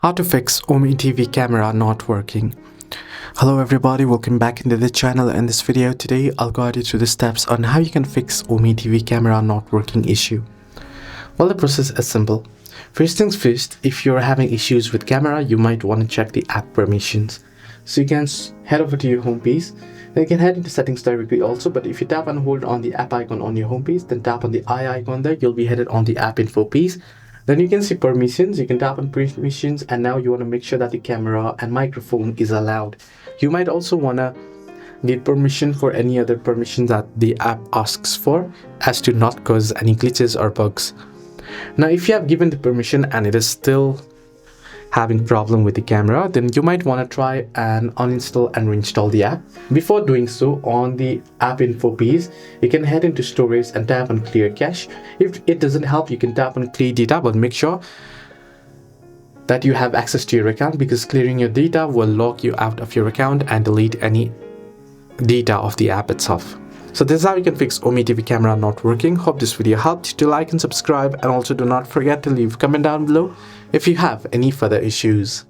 How to fix OmeTV camera not working. Hello everybody, welcome back into the channel. In this video today I'll guide you through the steps on how you can fix OmeTV camera not working issue. Well, the process is simple. First things first, if you're having issues with camera, you might want to check the app permissions. So you can head over to your home page. Then you can head into settings directly also, but if you tap and hold on the app icon on your home page, then tap on the eye icon there, you'll be headed on the app info page. Then you can see permissions. You can tap on permissions, and now you want to make sure that the camera and microphone is allowed. You might also want to get permission for any other permissions that the app asks for, as to not cause any glitches or bugs. Now if you have given the permission and it is still having problem with the camera, then you might want to try and uninstall and reinstall the app. Before doing so, on the app info page, you can head into storage and tap on clear cache. If it doesn't help, you can tap on clear data, but make sure that you have access to your account, because clearing your data will lock you out of your account and delete any data of the app itself. So this is how you can fix OmeTV camera not working. Hope this video helped. Do like and subscribe, and also do not forget to leave a comment down below if you have any further issues.